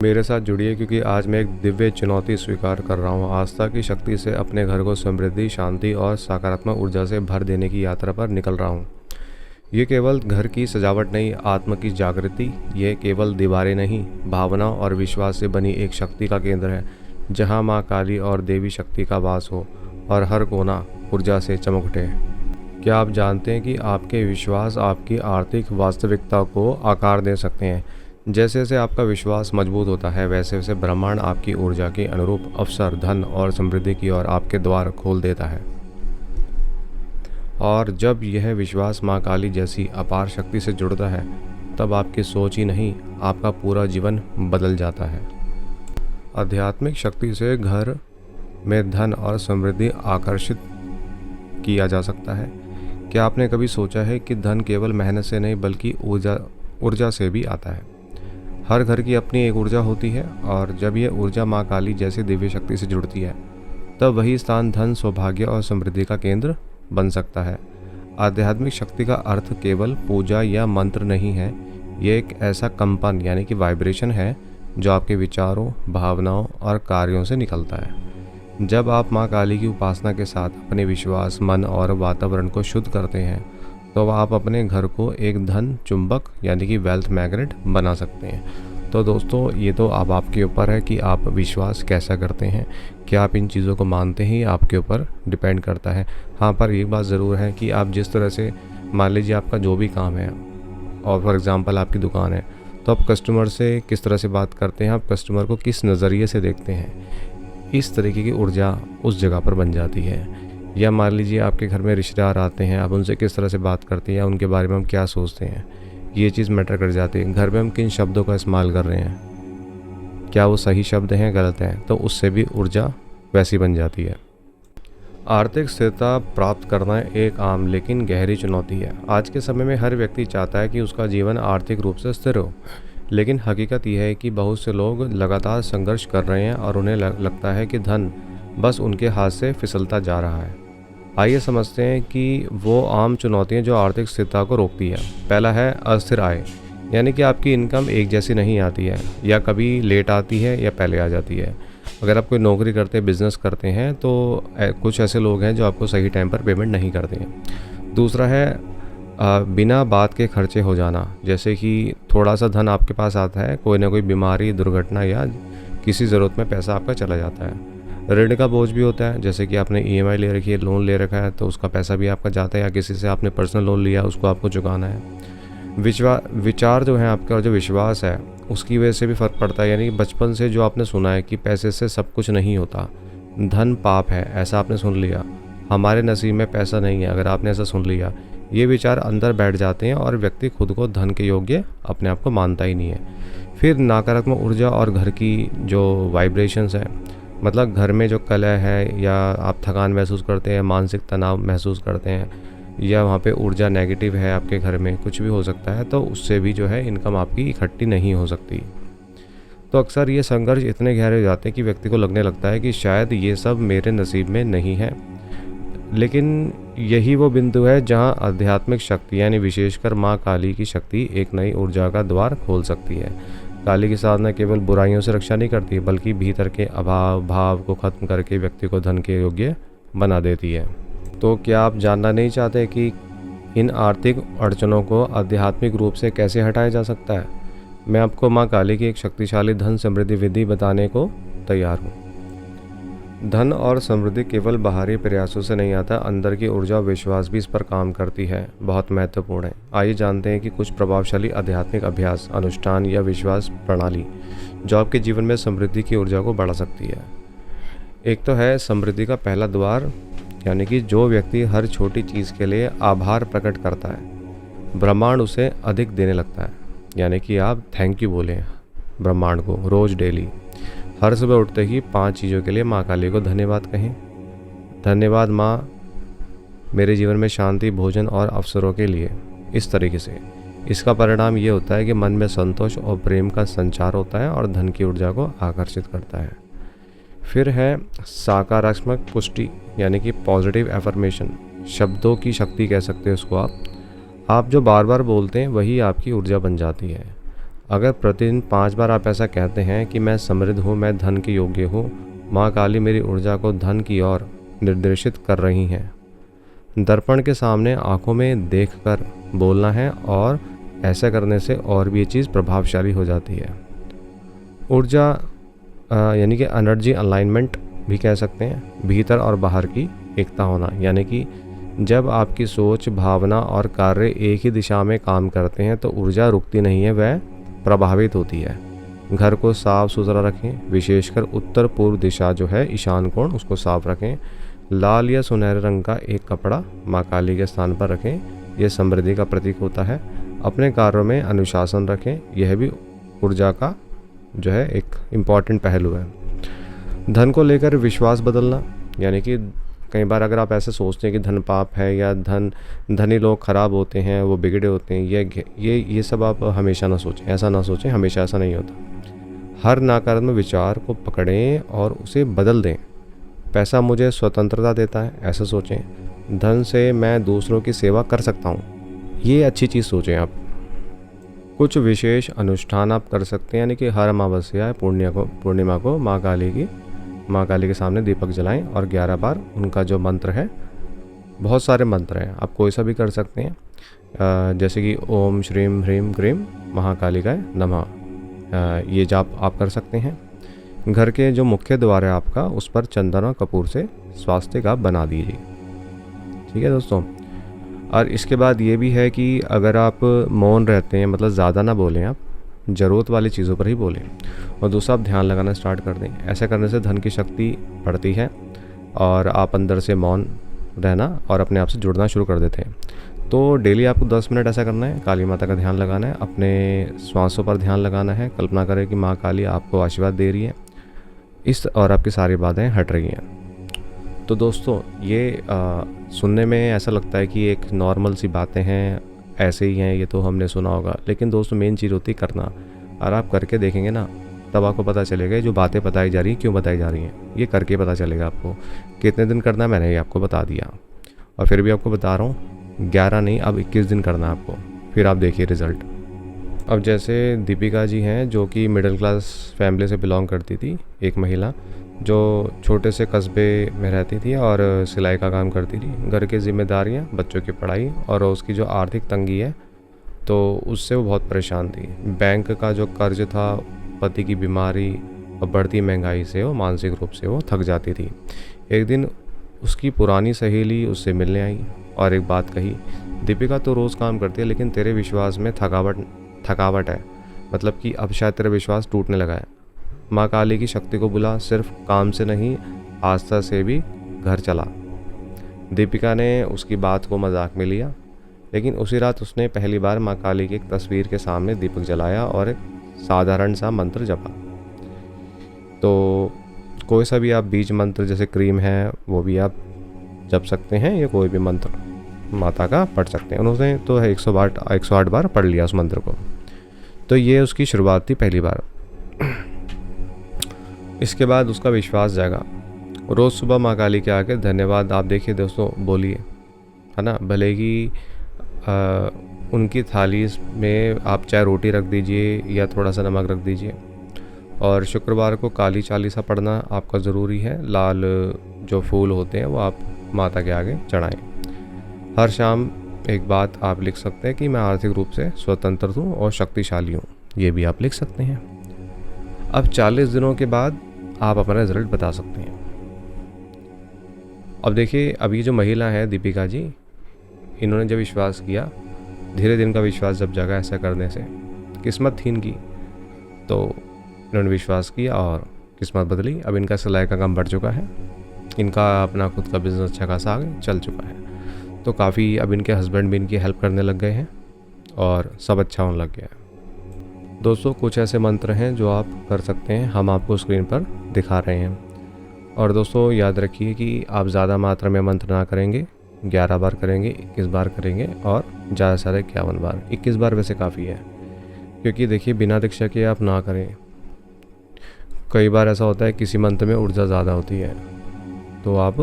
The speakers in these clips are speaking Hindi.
मेरे साथ जुड़िए क्योंकि आज मैं एक दिव्य चुनौती स्वीकार कर रहा हूँ। आस्था की शक्ति से अपने घर को समृद्धि, शांति और सकारात्मक ऊर्जा से भर देने की यात्रा पर निकल रहा हूँ। ये केवल घर की सजावट नहीं, आत्म की जागृति। ये केवल दीवारें नहीं, भावना और विश्वास से बनी एक शक्ति का केंद्र है, जहाँ माँ काली और देवी शक्ति का वास हो और हर कोना ऊर्जा से चमक उठे। क्या आप जानते हैं कि आपके विश्वास आपकी आर्थिक वास्तविकता को आकार दे सकते हैं? जैसे जैसे आपका विश्वास मजबूत होता है, वैसे वैसे ब्रह्मांड आपकी ऊर्जा के अनुरूप अवसर, धन और समृद्धि की ओर आपके द्वार खोल देता है। और जब यह विश्वास माँ काली जैसी अपार शक्ति से जुड़ता है, तब आपकी सोच ही नहीं, आपका पूरा जीवन बदल जाता है। आध्यात्मिक शक्ति से घर में धन और समृद्धि आकर्षित किया जा सकता है। क्या आपने कभी सोचा है कि धन केवल मेहनत से नहीं बल्कि ऊर्जा से भी आता है? हर घर की अपनी एक ऊर्जा होती है, और जब यह ऊर्जा माँ काली जैसी दिव्य शक्ति से जुड़ती है, तब वही स्थान धन, सौभाग्य और समृद्धि का केंद्र बन सकता है। आध्यात्मिक शक्ति का अर्थ केवल पूजा या मंत्र नहीं है। ये एक ऐसा कंपन यानी कि वाइब्रेशन है जो आपके विचारों, भावनाओं और कार्यों से निकलता है। जब आप माँ काली की उपासना के साथ अपने विश्वास, मन और वातावरण को शुद्ध करते हैं, तो आप अपने घर को एक धन चुंबक यानी कि वेल्थ मैग्नेट बना सकते हैं। तो दोस्तों, ये तो अब आपके ऊपर है कि आप विश्वास कैसा करते हैं, क्या आप इन चीज़ों को मानते हैं, आपके ऊपर डिपेंड करता है। हाँ, पर एक बात ज़रूर है कि आप जिस तरह से, मान लीजिए आपका जो भी काम है और फॉर एग्ज़ाम्पल आपकी दुकान है, तो आप कस्टमर से किस तरह से बात करते हैं, आप कस्टमर को किस नज़रिए से देखते हैं, इस तरीके की ऊर्जा उस जगह पर बन जाती है। या मान लीजिए आपके घर में रिश्तेदार आते हैं, आप उनसे किस तरह से बात करते हैं या उनके बारे में हम क्या सोचते हैं, ये चीज़ मैटर कर जाती है। घर में हम किन शब्दों का इस्तेमाल कर रहे हैं, क्या वो सही शब्द हैं, गलत हैं, तो उससे भी ऊर्जा वैसी बन जाती है। आर्थिक स्थिरता प्राप्त करना एक आम लेकिन गहरी चुनौती है। आज के समय में हर व्यक्ति चाहता है कि उसका जीवन आर्थिक रूप से स्थिर हो, लेकिन हकीकत यह है कि बहुत से लोग लगातार संघर्ष कर रहे हैं और उन्हें लगता है कि धन बस उनके हाथ से फिसलता जा रहा है। आइए समझते हैं कि वो आम चुनौतियां जो आर्थिक स्थिरता को रोकती है। पहला है अस्थिर आय, यानी कि आपकी इनकम एक जैसी नहीं आती है, या कभी लेट आती है या पहले आ जाती है। अगर आप कोई नौकरी करते, बिजनेस करते हैं, तो कुछ ऐसे लोग हैं जो आपको सही टाइम पर पेमेंट नहीं करते हैं। दूसरा है बिना बात के खर्चे हो जाना, जैसे कि थोड़ा सा धन आपके पास आता है, कोई ना कोई बीमारी, दुर्घटना या किसी ज़रूरत में पैसा आपका चला जाता है। ऋण का बोझ भी होता है, जैसे कि आपने ईएमआई ले रखी है, लोन ले रखा है, तो उसका पैसा भी आपका जाता है, या किसी से आपने पर्सनल लोन लिया, उसको आपको चुकाना है। विचार जो है आपका, और जो विश्वास है, उसकी वजह से भी फ़र्क पड़ता है। यानी बचपन से जो आपने सुना है कि पैसे से सब कुछ नहीं होता, धन पाप है, ऐसा आपने सुन लिया, हमारे नसीब में पैसा नहीं है, अगर आपने ऐसा सुन लिया, ये विचार अंदर बैठ जाते हैं और व्यक्ति खुद को धन के योग्य अपने आप को मानता ही नहीं है। फिर नकारात्मक ऊर्जा और घर की जो वाइब्रेशंस हैं, मतलब घर में जो कलह है, या आप थकान महसूस करते हैं, मानसिक तनाव महसूस करते हैं, या वहाँ पे ऊर्जा नेगेटिव है आपके घर में, कुछ भी हो सकता है, तो उससे भी जो है इनकम आपकी इकट्ठी नहीं हो सकती। तो अक्सर ये संघर्ष इतने गहरे हो जाते हैं कि व्यक्ति को लगने लगता है कि शायद ये सब मेरे नसीब में नहीं है। लेकिन यही वो बिंदु है जहाँ आध्यात्मिक शक्ति यानी विशेषकर माँ काली की शक्ति एक नई ऊर्जा का द्वार खोल सकती है। काली की साधना केवल बुराइयों से रक्षा नहीं करती, बल्कि भीतर के अभाव भाव को खत्म करके व्यक्ति को धन के योग्य बना देती है। तो क्या आप जानना नहीं चाहते कि इन आर्थिक अड़चनों को आध्यात्मिक रूप से कैसे हटाया जा सकता है? मैं आपको माँ काली की एक शक्तिशाली धन समृद्धि विधि बताने को तैयार हूँ। धन और समृद्धि केवल बाहरी प्रयासों से नहीं आता, अंदर की ऊर्जा और विश्वास भी इस पर काम करती है, बहुत महत्वपूर्ण है। आइए जानते हैं कि कुछ प्रभावशाली आध्यात्मिक अभ्यास, अनुष्ठान या विश्वास प्रणाली जो आपके जीवन में समृद्धि की ऊर्जा को बढ़ा सकती है। एक तो है समृद्धि का पहला द्वार, यानी कि जो व्यक्ति हर छोटी चीज़ के लिए आभार प्रकट करता है, ब्रह्मांड उसे अधिक देने लगता है। यानी कि आप थैंक यू बोलें ब्रह्मांड को रोज़, डेली। हर सुबह उठते ही 5 चीज़ों के लिए माँ काली को धन्यवाद कहें। धन्यवाद माँ, मेरे जीवन में शांति, भोजन और अवसरों के लिए। इस तरीके से इसका परिणाम ये होता है कि मन में संतोष और प्रेम का संचार होता है और धन की ऊर्जा को आकर्षित करता है। फिर है सकारात्मक पुष्टि, यानी कि पॉजिटिव एफर्मेशन। शब्दों की शक्ति कह सकते हैं उसको आप जो बार बार बोलते हैं वही आपकी ऊर्जा बन जाती है। अगर प्रतिदिन 5 बार आप ऐसा कहते हैं कि मैं समृद्ध हूँ, मैं धन के योग्य हूँ, माँ काली मेरी ऊर्जा को धन की ओर निर्देशित कर रही हैं। दर्पण के सामने आंखों में देखकर बोलना है और ऐसा करने से और भी ये चीज़ प्रभावशाली हो जाती है। ऊर्जा यानी कि एनर्जी अलाइनमेंट भी कह सकते हैं, भीतर और बाहर की एकता होना, यानी कि जब आपकी सोच, भावना और कार्य एक ही दिशा में काम करते हैं तो ऊर्जा रुकती नहीं है, वह प्रभावित होती है। घर को साफ सुथरा रखें, विशेषकर उत्तर पूर्व दिशा जो है ईशान कोण, उसको साफ रखें। लाल या सुनहरे रंग का एक कपड़ा माँ काली के स्थान पर रखें, यह समृद्धि का प्रतीक होता है। अपने कार्यों में अनुशासन रखें, यह भी ऊर्जा का जो है एक इम्पॉर्टेंट पहलू है। धन को लेकर विश्वास बदलना, यानी कि कई बार अगर आप ऐसे सोचते हैं कि धन पाप है या धनी लोग खराब होते हैं, वो बिगड़े होते हैं, ये सब आप हमेशा ना सोचें, ऐसा ना सोचें, हमेशा ऐसा नहीं होता। हर नकारात्मक विचार को पकड़ें और उसे बदल दें। पैसा मुझे स्वतंत्रता देता है, ऐसा सोचें। धन से मैं दूसरों की सेवा कर सकता हूँ, ये अच्छी चीज़ सोचें आप। कुछ विशेष अनुष्ठान आप कर सकते हैं, यानी कि हर अमावस्या पूर्णिमा को माँ काली के सामने दीपक जलाएं और 11 बार उनका जो मंत्र है, बहुत सारे मंत्र हैं, आप कोई सा भी कर सकते हैं, जैसे कि ओम श्रीम ह्रीम क्रीम महाकालिकाय नमः, ये जाप आप कर सकते हैं। घर के जो मुख्य द्वार है आपका, उस पर चंदन और कपूर से स्वास्तिक आप बना दीजिए। ठीक है दोस्तों। और इसके बाद ये भी है कि अगर आप मौन रहते हैं, मतलब ज़्यादा ना बोलें, आप ज़रूरत वाली चीज़ों पर ही बोलें। और दूसरा, आप ध्यान लगाना स्टार्ट कर दें। ऐसा करने से धन की शक्ति बढ़ती है और आप अंदर से मौन रहना और अपने आप से जुड़ना शुरू कर देते हैं। तो डेली आपको 10 मिनट ऐसा करना है, काली माता का ध्यान लगाना है, अपने श्वासों पर ध्यान लगाना है। कल्पना करें कि माँ काली आपको आशीर्वाद दे रही है और आपकी सारी बाधाएं हट रही हैं। तो दोस्तों, ये सुनने में ऐसा लगता है कि एक नॉर्मल सी बातें हैं, ऐसे ही हैं, ये तो हमने सुना होगा, लेकिन दोस्तों मेन चीज़ होती है करना। और आप करके देखेंगे ना, तब आपको पता चलेगा जो बातें बताई जा रही हैं क्यों बताई जा रही हैं। ये करके पता चलेगा आपको। कितने दिन करना है मैंने ये आपको बता दिया, और फिर भी आपको बता रहा हूँ 11 नहीं, अब 21 दिन करना है आपको, फिर आप देखिए रिज़ल्ट। अब जैसे दीपिका जी हैं, जो कि मिडिल क्लास फैमिली से बिलोंग करती थी, एक महिला जो छोटे से कस्बे में रहती थी और सिलाई का काम करती थी। घर की जिम्मेदारियाँ, बच्चों की पढ़ाई और उसकी जो आर्थिक तंगी है, तो उससे वो बहुत परेशान थी। बैंक का जो कर्ज था, पति की बीमारी और बढ़ती महंगाई से वो मानसिक रूप से वो थक जाती थी। एक दिन उसकी पुरानी सहेली उससे मिलने आई और एक बात कही, दीपिका तो रोज़ काम करती है, लेकिन तेरे विश्वास में थकावट है, मतलब कि अब शायद तेरा विश्वास टूटने लगा है। माँ काली की शक्ति को बुला, सिर्फ काम से नहीं, आस्था से भी घर चला। दीपिका ने उसकी बात को मजाक में लिया, लेकिन उसी रात उसने पहली बार माँ काली की एक तस्वीर के सामने दीपक जलाया और एक साधारण सा मंत्र जपा। तो कोई सा भी आप बीज मंत्र, जैसे क्रीम है, वो भी आप जप सकते हैं, या कोई भी मंत्र माता का पढ़ सकते हैं। उन्होंने तो 108 बार पढ़ लिया उस मंत्र को। तो ये उसकी शुरुआत थी पहली बार। इसके बाद उसका विश्वास जागा। रोज़ सुबह माँ काली के आके धन्यवाद, आप देखिए दोस्तों, बोलिए, है ना। भले ही उनकी थाली में आप चाहे रोटी रख दीजिए या थोड़ा सा नमक रख दीजिए। और शुक्रवार को काली चालीसा पढ़ना आपका ज़रूरी है। लाल जो फूल होते हैं वो आप माता के आगे चढ़ाएं। हर शाम एक बात आप लिख सकते हैं कि मैं आर्थिक रूप से स्वतंत्र हूँ और शक्तिशाली हूँ, ये भी आप लिख सकते हैं। अब 40 दिनों के बाद आप अपना रिजल्ट बता सकते हैं। अब देखिए, अभी जो महिला है दीपिका जी, इन्होंने जब विश्वास किया, धीरे दिन का विश्वास जब जगा, ऐसा करने से किस्मत थी इनकी, तो इन्होंने विश्वास किया और किस्मत बदली। अब इनका सिलाई का काम बढ़ चुका है, इनका अपना खुद का बिज़नेस अच्छा खासा आगे चल चुका है। तो काफ़ी अब इनके हस्बैंड भी इनकी हेल्प करने लग गए हैं और सब अच्छा होने लग गया है। दोस्तों, कुछ ऐसे मंत्र हैं जो आप कर सकते हैं, हम आपको स्क्रीन पर दिखा रहे हैं। और दोस्तों याद रखिए कि आप ज़्यादा मात्रा में मंत्र ना करेंगे, 11 बार करेंगे, 21 बार करेंगे और ज़्यादा से ज़्यादा 51 बार। 21 बार वैसे काफ़ी है, क्योंकि देखिए बिना दीक्षा के आप ना करें। कई बार ऐसा होता है किसी मंत्र में ऊर्जा ज़्यादा होती है, तो आप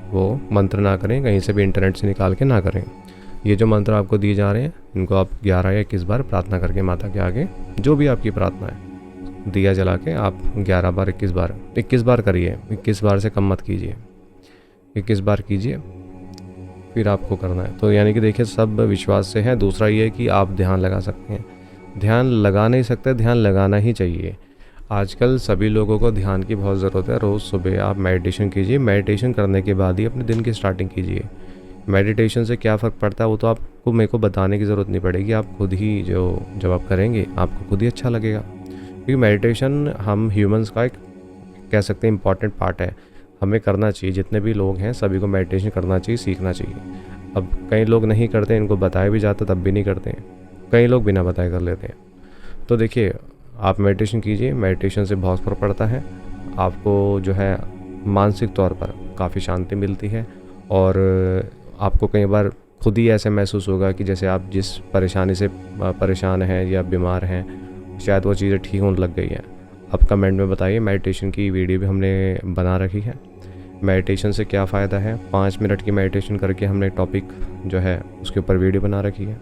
वो मंत्र ना करें, कहीं से भी इंटरनेट से निकाल के ना करें। ये जो मंत्र आपको दिए जा रहे हैं इनको आप 11 या 21 बार प्रार्थना करके माता के आगे, जो भी आपकी प्रार्थना है, दिया जला के आप 11 बार 21 बार करिए, 21 बार से कम मत कीजिए, 21 बार कीजिए फिर आपको करना है। तो यानी कि देखिए सब विश्वास से है। दूसरा ये है कि आप ध्यान लगा सकते हैं। ध्यान लगा नहीं सकते, ध्यान लगाना ही चाहिए। आजकल सभी लोगों को ध्यान की बहुत ज़रूरत है। रोज़ सुबह आप मेडिटेशन कीजिए, मेडिटेशन करने के बाद ही अपने दिन की स्टार्टिंग कीजिए। मेडिटेशन से क्या फ़र्क पड़ता है वो तो आपको मेरे को बताने की ज़रूरत नहीं पड़ेगी, आप खुद ही जब आप करेंगे आपको खुद ही अच्छा लगेगा। क्योंकि मेडिटेशन हम ह्यूमंस का एक कह सकते हैं इम्पॉर्टेंट पार्ट है, हमें करना चाहिए। जितने भी लोग हैं सभी को मेडिटेशन करना चाहिए, सीखना चाहिए। अब कई लोग नहीं करते, इनको बताया भी जाता तब भी नहीं करते हैं, कई लोग बिना बताए कर लेते हैं। तो देखिए आप मेडिटेशन कीजिए, मेडिटेशन से बहुत फ़र्क पड़ता है। आपको जो है मानसिक तौर पर काफ़ी शांति मिलती है और आपको कई बार खुद ही ऐसे महसूस होगा कि जैसे आप जिस परेशानी से परेशान हैं या बीमार हैं शायद वो चीज़ें ठीक होने लग गई हैं। आप कमेंट में बताइए। मेडिटेशन की वीडियो भी हमने बना रखी है, मेडिटेशन से क्या फ़ायदा है। 5 मिनट की मेडिटेशन करके हमने टॉपिक जो है उसके ऊपर वीडियो बना रखी है।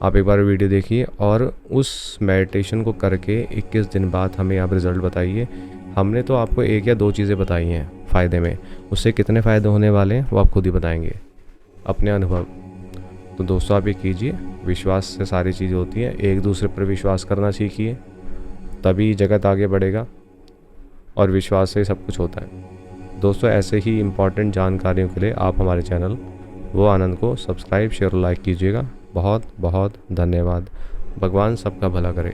आप एक बार वीडियो देखिए और उस मेडिटेशन को करके 21 दिन बाद हमें आप रिज़ल्ट बताइए। हमने तो आपको 1 या 2 चीज़ें बताई हैं फ़ायदे में, उससे कितने फ़ायदे होने वाले हैं वो आप खुद ही बताएंगे अपने अनुभव। तो दोस्तों आप ये कीजिए, विश्वास से सारी चीज़ें होती हैं। एक दूसरे पर विश्वास करना सीखिए, तभी जगत आगे बढ़ेगा और विश्वास से सब कुछ होता है। दोस्तों ऐसे ही इम्पॉर्टेंट जानकारियों के लिए आप हमारे चैनल वो आनंद को सब्सक्राइब, शेयर और लाइक कीजिएगा। बहुत बहुत धन्यवाद। भगवान सबका भला करे।